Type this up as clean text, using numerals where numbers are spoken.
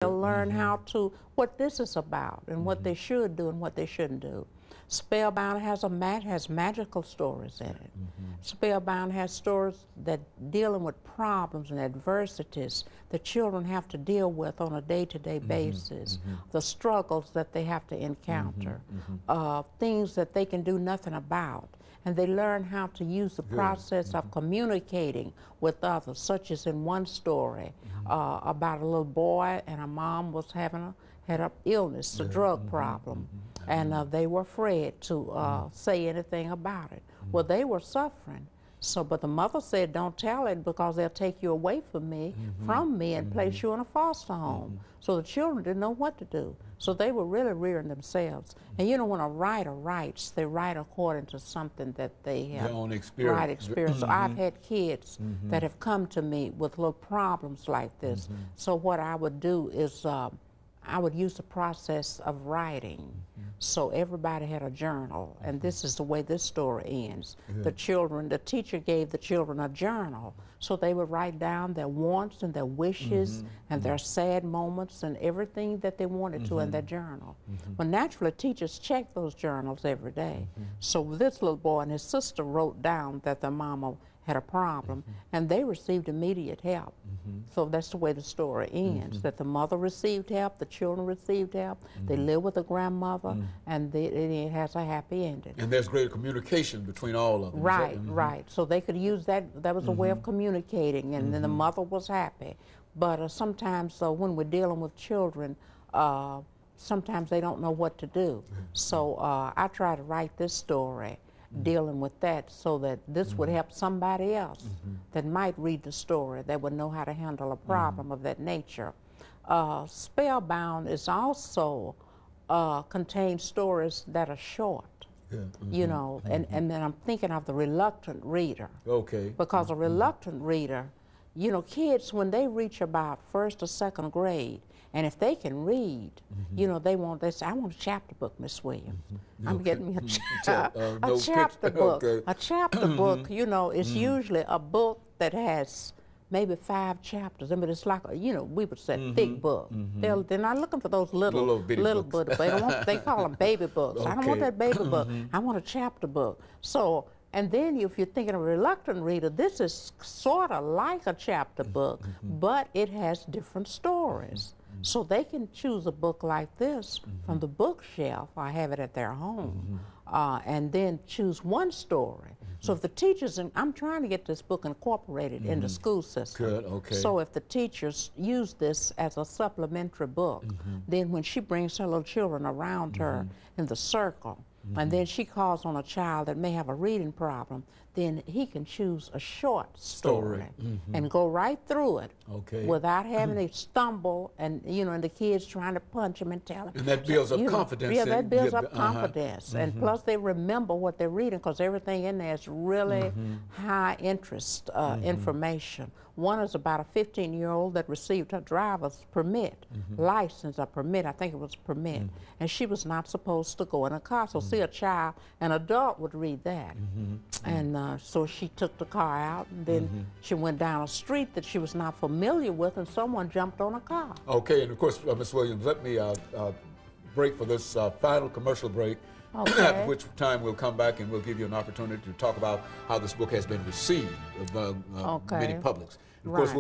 They'll learn how to, what this is about and what they should do and what they shouldn't do. Spellbound has magical stories in it. Spellbound has stories that dealing with problems and adversities that children have to deal with on a day-to-day basis, the struggles that they have to encounter, things that they can do nothing about. And they learn how to use the process of communicating with others, such as in one story about a little boy and a mom was had an illness, a drug problem, and they were afraid to say anything about it. Well, they were suffering. So, but the mother said, don't tell it because they'll take you away from me, and place you in a foster home. So the children didn't know what to do. So they were really rearing themselves. And you know, when a writer writes, they write according to something that they have. Their own experience. Right, experience. So I've had kids that have come to me with little problems like this. So what I would do is I would use the process of writing. So everybody had a journal, and this is the way this story ends. The teacher gave the children a journal, so they would write down their wants and their wishes and their sad moments and everything that they wanted to in their journal. Well, naturally, teachers check those journals every day. So this little boy and his sister wrote down that their mama had a problem, and they received immediate help. So that's the way the story ends, that the mother received help, the children received help, they live with a grandmother, and it has a happy ending. And there's greater communication between all of them. Right, right. So they could use that, that was a way of communicating, and then the mother was happy. But sometimes when we're dealing with children, sometimes they don't know what to do. So I try to write this story dealing with that so that this would help somebody else that might read the story that would know how to handle a problem of that nature. Spellbound is also contains stories that are short. You know, and then I'm thinking of the reluctant reader. Okay. Because a reluctant reader, you know, kids, when they reach about 1st or 2nd grade, and if they can read, you know, they say, I want a chapter book, Miss Williams. I'm getting me a chapter book. A chapter book, you know, is usually a book that has maybe 5 chapters. I mean, it's like, you know, we would say thick book. They're not looking for those little books. They call them baby books. I don't want that baby book. I want a chapter book. So, and then if you're thinking of a reluctant reader, this is sort of like a chapter book, but it has different stories. So they can choose a book like this from the bookshelf, or have it at their home, and then choose one story. So if the teachers, and I'm trying to get this book incorporated in the school system. Good, okay. So if the teachers use this as a supplementary book, then when she brings her little children around her in the circle, and then she calls on a child that may have a reading problem, then he can choose a short story and go right through it without having to stumble and, you know, and the kids trying to punch him and tell him. And that builds up confidence. Yeah, that builds up confidence. And plus they remember what they're reading because everything in there is really high interest information. One is about a 15-year-old that received her driver's permit, license or permit, I think it was permit, and she was not supposed to go in a car. So see a child, an adult would read that. And so she took the car out, and then she went down a street that she was not familiar with, and someone jumped on a car. Okay, and of course, Ms. Williams, let me break for this final commercial break, at which time we'll come back and we'll give you an opportunity to talk about how this book has been received by many publics. Of course,